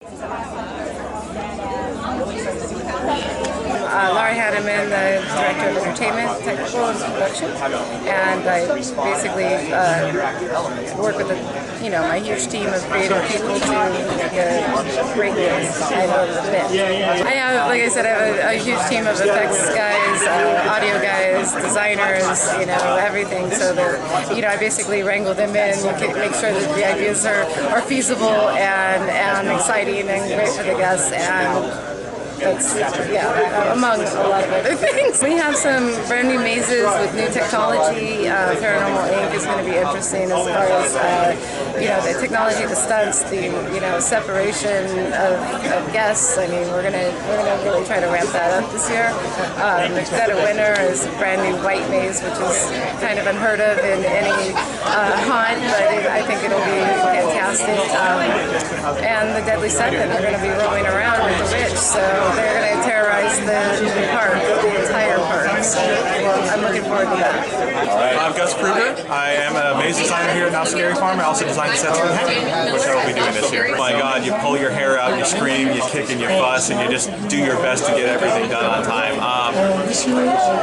Laurie Hademan, the Director of Entertainment, Technical and Production, and I basically work with my huge team of creative people to make a great kind of event. I have, like I said, I have a huge team of effects guys, audio guys, designers, everything. So that I basically wrangle them in, make sure that the ideas are feasible and exciting and great for the guests, and that's, among a lot of other things. We have some brand new mazes with new technology. Paranormal Inc. is going to be interesting as far as, the technology, the stunts, the, separation of guests. I mean, we're gonna really try to ramp that up this year. Dead of Winter is a brand new white maze, which is kind of unheard of in any haunt, but I think it'll be fantastic. And the Deadly Seven are going to be rolling around with the witch, so they're going to terrorize the park, the entire park. So I'm looking forward to that. I'm Gus Kruger. I am a maze designer here at Knott's Scary Farm. I also design the sets for Manhattan, which I will be doing this year. Oh my God, you pull your hair out, you scream, you kick and you fuss, and you just do your best to get everything done on time.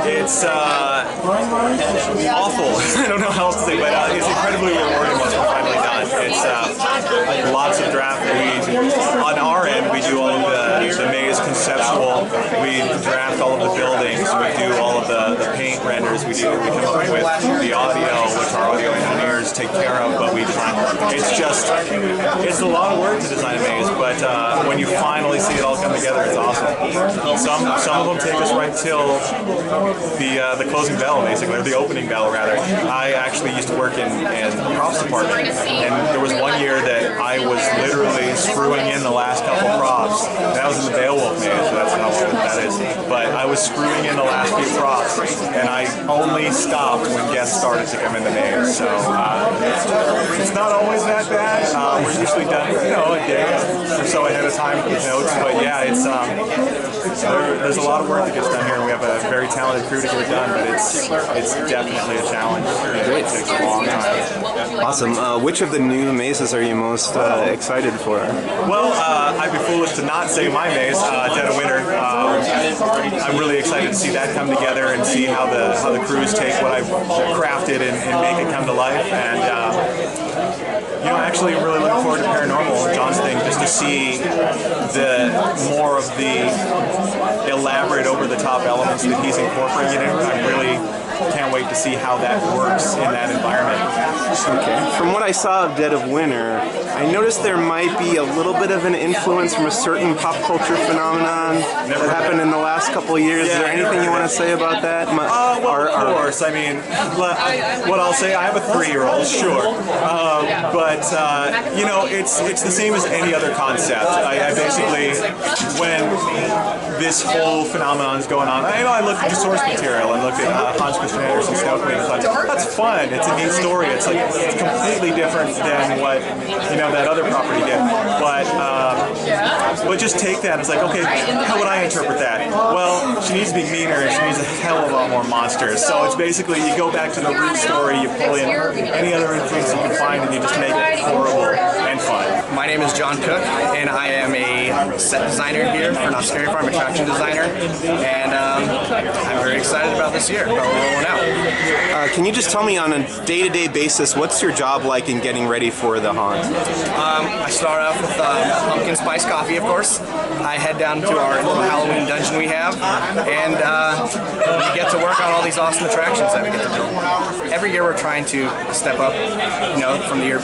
It's awful. I don't know how else to say, but it's incredibly rewarding once we're finally done. It's lots of draft reads. On our end, we do all of the maze conceptual. We draft all of the buildings. We do all of the paint renders. We come up with the audio, which our audio engineers take care of, but we design. It's a lot of work to design a maze, but when you finally see it all come together, it's awesome. Some of them take us right till the closing bell, basically, or the opening bell, rather. I actually used to work in the props department, and there was one year that I was literally screwing in the last couple props. That was in the Beowulf maze, so that's how old that is. But I was screwing in the last few props, and I only stopped when guests started to come in the maze. So it's not always that bad. We're usually done, a day or so ahead of time with notes. But yeah, there's a lot of work that gets done here, and we have a very talented crew to get it done. But it's definitely a challenge. It takes a long time. Awesome. Which of the new mazes are you most excited for? Well, I'd be foolish to not say my maze, Dead of Winter. I'm really excited to see that come together and see how the crews take what I've crafted and make it come to life. And actually, I'm really looking forward to Paranormal, John's thing, just to see the more of the elaborate, over-the-top elements that he's incorporating in it. I really can't wait to see how that works in that environment. Okay. From what I saw of Dead of Winter, I noticed there might be a little bit of an influence from a certain pop culture phenomenon that happened in the last couple of years. Is there anything you want to say about that? Well, of course. I mean, what I'll say, I have a 3-year-old, sure. But it's the same as any other concept. I basically, when this whole phenomenon is going on, I looked at the source material and looked at Hans Christian Andersen's Snow Queen and thought, that's fun. It's a neat story. It's completely different than what that other property did. But just take that. It's like, okay, how would I interpret that? Well, she needs to be meaner. She needs a hell of a lot more monsters. So it's basically you go back to the root story, you pull in any other influence you can find, and you just make it horrible and fun. My name is John Cook, and I am a set designer here for Knott's Scary Farm, attraction designer, and I'm very excited about this year, about rolling out. Can you just tell me on a day-to-day basis, what's your job like in getting ready for the haunt? I start off with pumpkin spice coffee, of course. I head down to our little Halloween dungeon we have, and we get to work on all these awesome attractions that we get to build. Every year we're trying to step up, from the year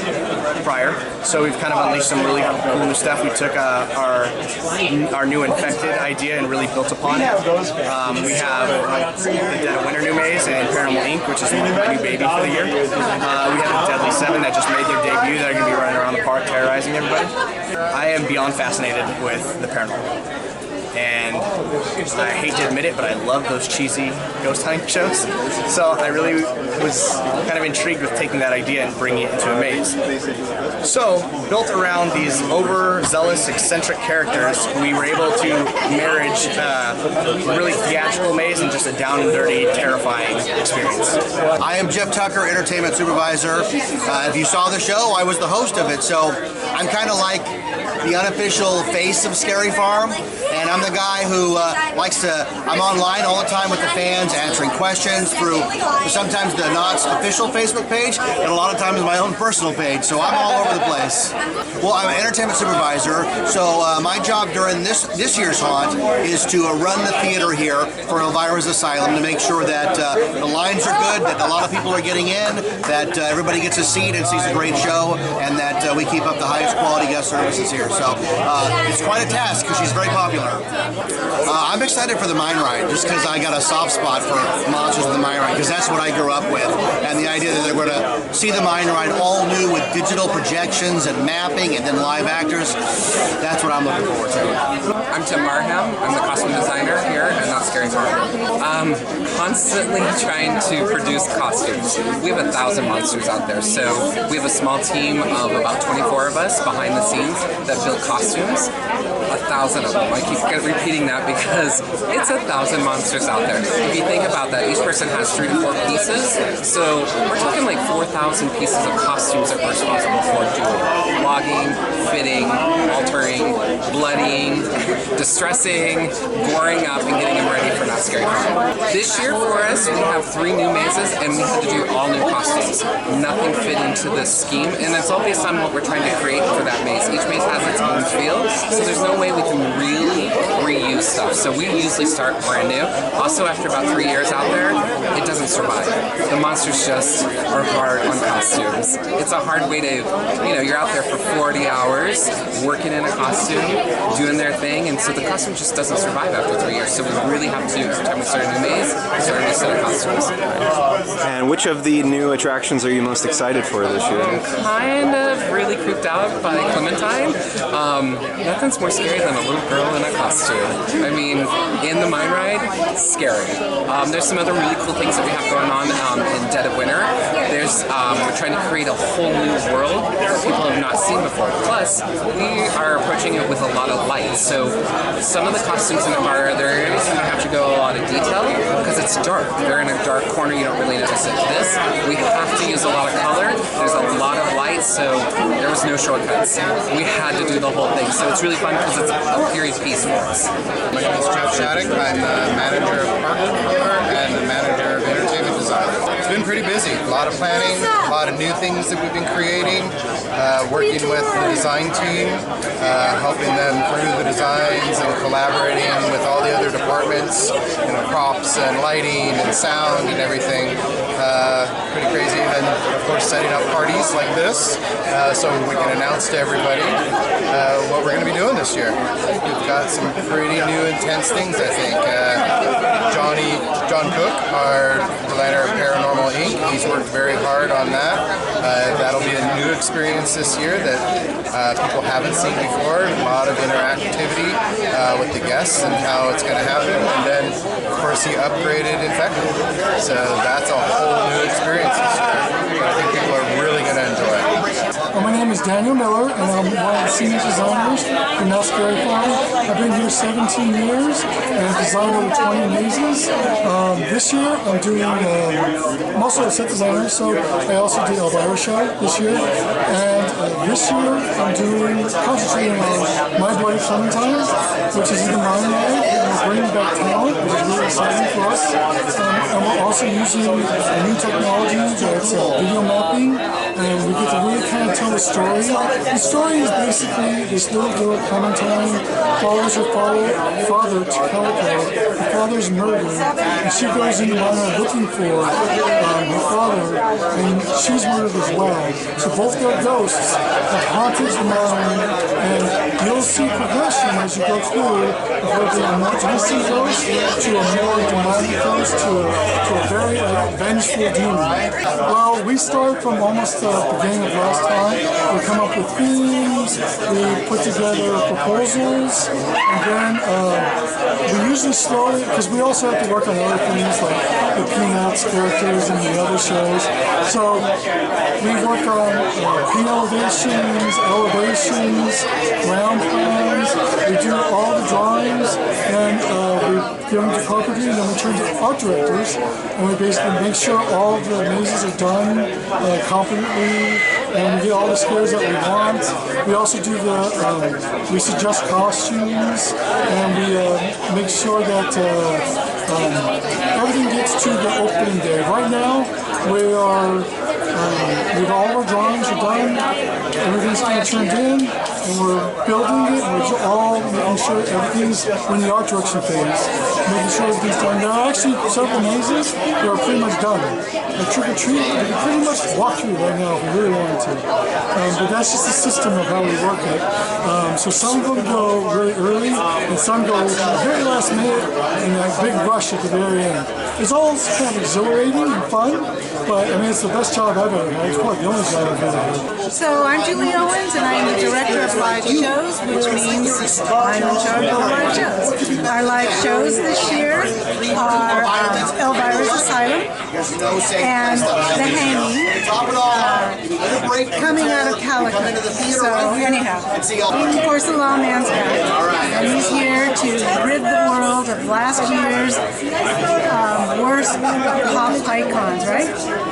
prior. So we've kind of unleashed some really cool new stuff. We took our new Infected idea and really built upon it. We have the Dead of Winter new maze and Paranormal Inc., which is a new baby for the year. We have the Deadly Seven that just made their debut that are going to be running around the park terrorizing everybody. I am beyond fascinated with the paranormal. And I hate to admit it, but I love those cheesy ghost hunting shows. So I really was kind of intrigued with taking that idea and bringing it into a maze. So, built around these overzealous, eccentric characters, we were able to marriage a really theatrical maze and just a down and dirty, terrifying experience. I am Jeff Tucker, entertainment supervisor. If you saw the show, I was the host of it, so I'm kind of like the unofficial face of Scary Farm, and I'm the guy who I'm online all the time with the fans, answering questions through sometimes the Knott's official Facebook page, and a lot of times my own personal page, so I'm all over the place. Well, I'm an entertainment supervisor, so my job during this year's haunt is to run the theater here for Elvira's Asylum to make sure that the lines are good, that a lot of people are getting in, that everybody gets a seat and sees a great show, and that we keep up the highest quality guest services here. So it's quite a task because she's very popular. I'm excited for the mine ride just because I got a soft spot for Monsters of the Mine Ride because that's what I grew up with. And the idea that they're going to see the mine ride all new with digital projections and mapping and then live actors, that's what I'm looking forward to. I'm Tim Marham. I'm the costume designer here at Knott's Scary Farm. Constantly trying to produce costumes. We have 1,000 monsters out there, so we have a small team of about 24 of us behind the scenes that build costumes. 1,000 of them. I keep repeating that because it's 1,000 monsters out there. If you think about that, each person has 3 to 4 pieces, so we're talking like 4,000 pieces of costumes that we're responsible for doing. Logging, fitting, altering, bloodying, distressing, goring up, and getting them ready for Knott's Scary Farm. This year for us, we have 3 new mazes, and we had to do all new costumes. Nothing fit into this scheme, and it's all based on what we're trying to create for that maze. Each maze has its own feel, so there's no way we can really reuse stuff. So we usually start brand new. Also, after about 3 years out there, it doesn't survive. The monsters just are hard on costumes. It's a hard way to, you're out there for 40 hours working in a costume, doing their thing, and so the costume just doesn't survive after 3 years. So we really have to, every time we start a new maze, start a new set of costumes. And which of the new attractions are you most excited for this year? I'm kind of really creeped out by Clementine. Nothing's more scary than a little girl in a costume. I mean, in the mine ride, scary. There's some other really cool things that we have going on in Dead of Winter. We're trying to create a whole new world that people have not seen before. Plus, we are approaching it with a lot of light. So some of the costumes in the bar, there are areas that you have to go a lot of detail because it's dark. They're in a dark corner, you don't really notice it. This, we have to use a lot of color. There's a lot of light, so there was no shortcuts. We had to do the whole thing. So it's really fun because it's a period piece for us. My name is Jeff Shattuck. I'm the manager of park decor and the manager of entertainment design. It's been pretty busy. A lot of planning, a lot of new things that we've been creating, working with the design team, helping them through the designs and collaborating with all the other departments, props and lighting and sound and everything. Pretty crazy. And of course setting up parties like this so we can announce to everybody what we're going to be doing this year. We've got some pretty new intense things, I think. John Cook, our designer of Paranormal Inc., he's worked very hard on that. That'll be a new experience this year that people haven't seen before. A lot of interactivity with the guests and how it's going to happen. And then, of course, he upgraded Infected. So that's a whole new experience this year. I think people are really going to enjoy it. My name is Daniel Miller, and I'm one of the senior designers for Knott's Scary Farm. I've been here 17 years and designed over 20 mazes. This year, I'm also a set designer, so I also did Elvira show this year. And this year, I'm concentrating on My Bloody Clementine, which is in the mine ride, and we're bringing back talent, which is really exciting for us. And we're also using a new technology that's video mapping, and we get to really kind of tell a story. The story is basically this little girl, Clementine, follows her father to Calico. Her father's murdered, and she goes in the mine looking for her father, and she's murdered as well. So both their ghosts have haunted the mine, and you'll see progression as you go through from a more twisted ghost to a more demonic ghost to a very vengeful demon. Well, we start from almost the beginning of last time. We come up with themes, we put together proposals, and then we usually slowly, because we also have to work on other things like the Peanuts characters and the other shows. So we work on pre-elevations, elevations, ground plans, we do all the drawings, and we give them to carpentry, and then we turn to art directors, and we basically make sure all of the mazes are done competently and we get all the scares that we want. We also do we suggest costumes, and we make sure that everything gets to the opening day. Right now, we have all of our drawings are done, everything's kind of turned in, and we're building it, and we're all making sure everything's in the art direction phase, making sure everything's done. There are actually several mazes that are pretty much done. Like Trick or Treat, we can pretty much walk through right now if we really wanted to. But that's just the system of how we work it. So some of them go really early, and some go to the very last minute, and a big rush at the very end. It's all kind of exhilarating and fun, but I mean, it's the best job I've ever had. It's probably the only job I've ever had. So I'm Julie Owens, and I'm the director of live shows, which means I'm in charge of live shows. Our live shows this year are Elvira's Asylum and The Hanging, coming out of Calicut. So anyhow, of course the Lawman's back, and he's here to rid the world of last year's worst pop icons, right?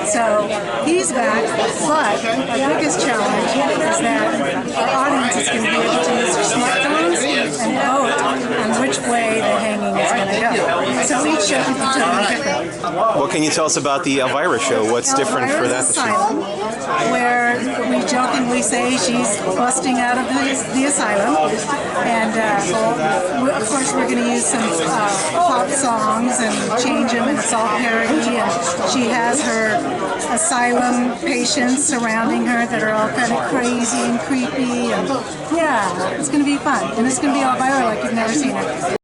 So he's back, but our biggest challenge is that our audience is going to be able to use their smartphones and vote on which way The Hanging is going to go. So each show is doing different. What can you tell us about the Elvira show? What's different for that? Asylum, where we jokingly say she's busting out of the asylum, and of course we're going to use some pop songs and change them, and it's all parody, and she has her asylum patients surrounding her that are all kind of crazy and creepy, and yeah, it's going to be fun, and it's going to be Elvira like you've never seen her.